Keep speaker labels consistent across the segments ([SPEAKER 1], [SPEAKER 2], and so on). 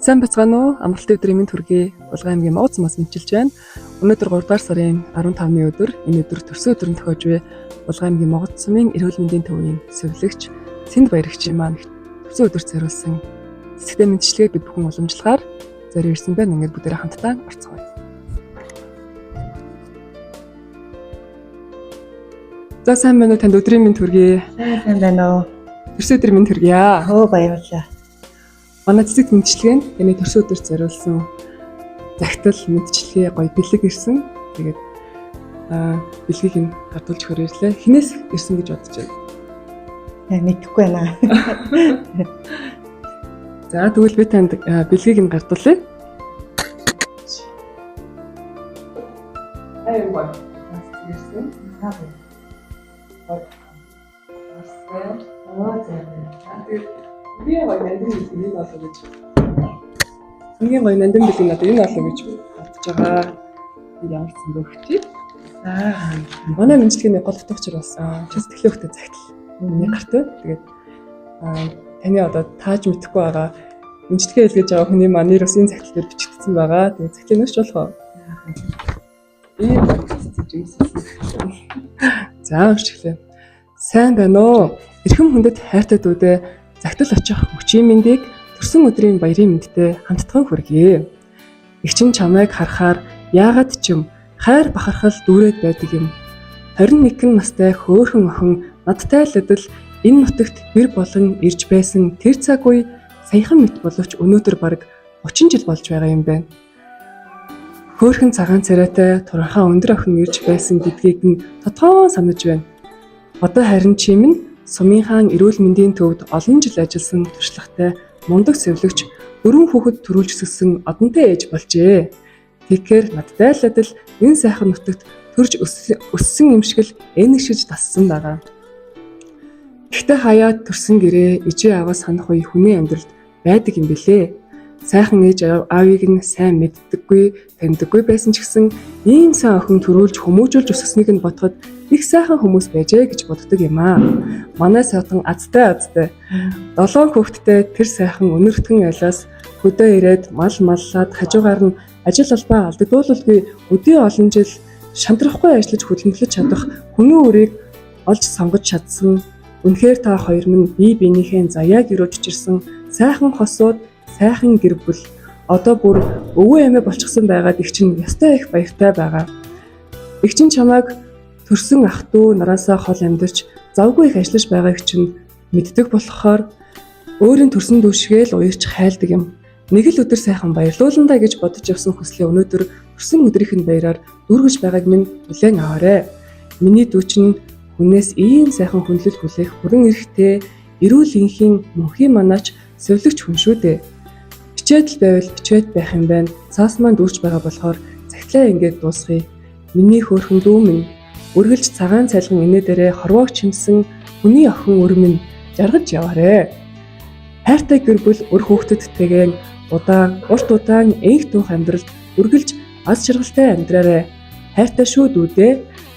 [SPEAKER 1] Сайн бацгаана уу? Амралтын өдрийн мэнд хүргэе. Булган аймгийн Могц мас мэдчилж байна. Өнөөдөр 3 дугаар сарын 15-ны өдөр энэ өдөр төрсөн өдөр нь тохиож буй Булган аймгийн Могц сумын эрүүл мэндийн төвийн зөвлөгч Сэнд Баярагчийн маань төрсөн өдөрт зориулсан цэцэгтэй мэдчилгээ бид бүхэн уламжлахаар зориулж ирсэн байна. Ингээд бүгдээрээ хамтдаа орцгоё. За сайн байна уу? Танд өдрийн мэнд хүргэе.
[SPEAKER 2] Сайн байна уу?
[SPEAKER 1] Төрсөн өдрийн мэнд хүргье.
[SPEAKER 2] Баярлалаа.
[SPEAKER 1] Манай цэцэг мэдчилгээ нь таны төрсөн өдөрт зориулсан захидал мэдчилгээ гоё бэлэг ирсэн. Тэгээд бэлгийг нь гардуулж өгөр ирлээ. Хинээс ирсэн гэж бодож байна?
[SPEAKER 2] Мэдэхгүй байна.
[SPEAKER 1] За тэгвэл би танд бэлгийг нь гардуулъя. Аян гоё. Ирсэн. Би гоё нандин бэлэг олоо гэж. Хамгийн гоё нандин бэлэг надад энэ олоо гэж бодож байгаа. Ямар ч юм бөхчий. Манай мэдчилгээний гол утгач болсон. Час төлөөхтэй загтал. Миний гартай. Тэгээд таны одоо тааж мэдэхгүй байгаа мэдчилгээ хэлгэж байгаа хүний маань нэр бас энэ загтал дээр бичигдсэн байгаа. Тэгээд загтал нэрч болох уу? Энэ за үрчлээ. Сайн байна уу? Эрхэм хүндэт хайртай дүүдээ загтал очих өчийн мэндийг төрсөн өдрийн баярын мэндтэй хамтдаган хүргэе. Игчин чамайг харахаар яагаад ч юм хайр бахархал дүүрээд байдаг юм. 21 настай хөөхөн охин надтай л адил энэ нутагт бэр болон ирж байсан тэр цаг үе саяхан мэт боловч өнөөдөр бараг 30 жил болж байгаа юм байна. Хөөхөн цагаан царайтай турхаа өндөр охин ирж байсан гэдгийг нь тодорхой санаж байна. Одоо харин чим нь Сумын хаан эрүүл мэндийн төвд олон жил ажилласан туршлагатай мундаг сэвлэгч 4 хүүхэд төрүүлж өсгсөн одонтой ээж болжээ. Тэгэхээр надтай л адил энэ сайхан нутагт төрж өссөн юм шиг л энэгшиж тассан байгаа. Гэхдээ хаяад төрсөн гэрээ ижээ аваа санах үе хүний амьдралд байдаг юм бэлээ. Сайхан ээж аавыг нь сайн мэддэггүй, таньдаггүй байсан ч гэсэн ийм сайн охин төрүүлж хүмүүжүүлж өсгснийг нь бодоход их сайхан хүмүүс байжээ гэж боддог юм аа. Манай савтан азтай. 7 хүүхэдтэй тэр сайхан өнөртгөн айлаас хөдөө ирээд мал маллаад хажуугаар нь ажил албаа алдагдуулалгүй өдөө олон жил шантрахгүй ажиллаж хөдөлмөрлөж чадах хүний өрийг олж сонгож чадсан. Үнэхээр та хоёр минь бие биенийхээ заяаг өрөөжж ирсэн сайхан хосууд, сайхан гэр бүл одоо бүр өвөө эмээ болчихсон байгаад их чинь ястай их баяртай байгаа. Их чинь чамайг төрсөн ах トゥ нараасаа хол амьдарч завгүй их ажиллаж байгааг чинь мэддэг болохоор өөрийн төрсөн дүүшгээл уярч хайлдаг юм. Нэг л өдөр сайхан баярлууландаа гэж бодож явсан хүслээ өнөөдөр төрсөн өдрийнх нь баяраар дүүргэж байгааг минь хүлээн аваарэ. Миний дүү чинь хүнээс ийм сайхан хүнлэл хүлээх бүрэн эрэхтэй эрүүл энхийн мөнхийн манаач сэвлэгч хүн шүү дээ. Бичээд л байвал бичээд байх юм байна. Цаас маань дүүрч байгаа болохоор загтлаа ингээд дуусгая. Миний хөөрхөн дүү минь үргэлж цагаан цайлган инээ дээрээ хорвоог чимсэн хүний охин өр минь жаргаж яваарэ. Хайртай гэр бүл өр хүүхдүүдтэйгээ урт удаан энх түүх амьдралд үргэлж аз жаргалтай амьдраарэ. Хайртай шүү дүүдээ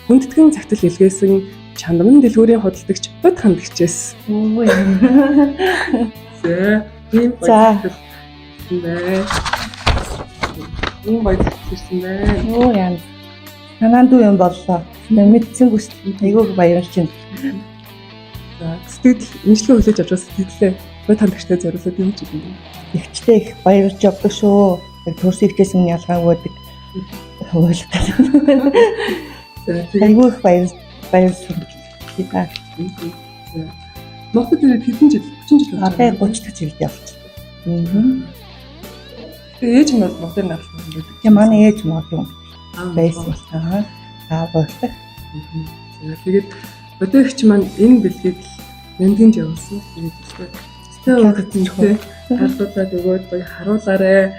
[SPEAKER 1] хүндэтгэн загтал илгээсэн чандамн дэлгүүрийн худалдагч бод хандагчээс. За ийм баярлалаа. Ийм баярлалаа ирсэн байна.
[SPEAKER 2] Оо яа. Танаа дүү юм боллоо. Мэдсэн хүсэл айгүй баярлж байна.
[SPEAKER 1] За сэтгэл имжлэгээ хүлээж авч бас сэтгэлээ бод хандагчтай зориулаад юм ч юм.
[SPEAKER 2] Ихчтэй их баярлж явдаг шүү. Төрсөн ихтэйсэн ялгаагүй бид ойлгох. Айгүй их баярлсан.
[SPEAKER 1] Монгол дээр хэдэн жил 30 жил
[SPEAKER 2] одоо 30 жил явчихсан.
[SPEAKER 1] Тэгээ ээж нь бол Монгол дээр наалсан юм байдаг.
[SPEAKER 2] Тэгээ манай ээж Монгол юм байсан. Боолтой.
[SPEAKER 1] Тэгээд одоо их ч маань энэ бэлгийг нандинж явуулсан. Тэгээд өстэй өгсөн хардуулаад өгөөд гоё харуулаарэ.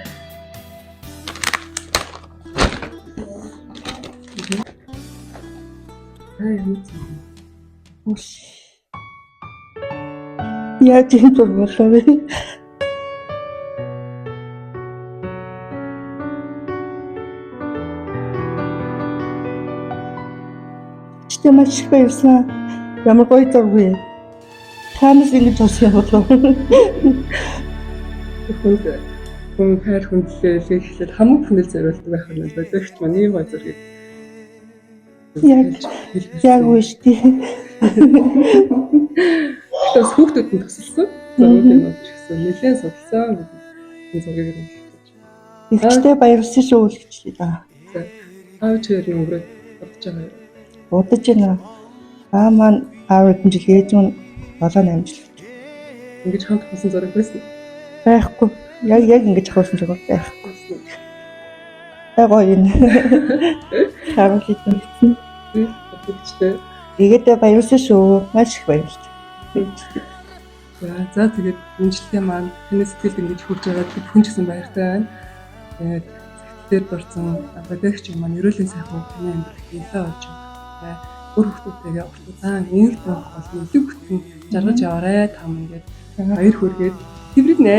[SPEAKER 2] Яаж юм болов вэ? Чи маш их баярлсан. Ямар гоё зургүй. Танаас ингэж бас явуулав.
[SPEAKER 1] хүн хайр хүндлээ хэлээд хамаг хүнэл зориулдаг байх нь бодогч маань ийм гоё зургийг.
[SPEAKER 2] Яг үгүй шүү дээ.
[SPEAKER 1] Тэгээс хүүхдүүд нь тусалсан. Зургуудын нууц гэсэн нэлээд судалсан энэ зургийг нь хэлж.
[SPEAKER 2] Ихтэй баярлсан шүү үлгчлээ да.
[SPEAKER 1] Аав чээр нь өнгөрөөд бодож байгаа юм.
[SPEAKER 2] Удаж байна. Маань 10 жил ээж нь 7-8 жил.
[SPEAKER 1] Ингэж хамт хасан зураг байсан.
[SPEAKER 2] Байхгүй. Яг ингэж хавсан зураг байхгүй. Гоё юм. Харин хэлсэн.
[SPEAKER 1] Бодогчтой.
[SPEAKER 2] Игээдээ баярлсан шүү. Маш их баярлалаа.
[SPEAKER 1] За тэгээд үнжилгээ маань таны сэтгэлд ингэж хүрж байгаа хүн ч гэсэн баяртай байна. Тэгээд цагтдэр дурсан бодогч маань ерөөлийн сайхан таны амьдралд нөлөө олж байгаа. Өөр хүмүүстэйгээ урт удаан нэг байх бол илүү бүтэн жаргаж яваарэ та мөн гээд баяр хүргээд хэврэнэ.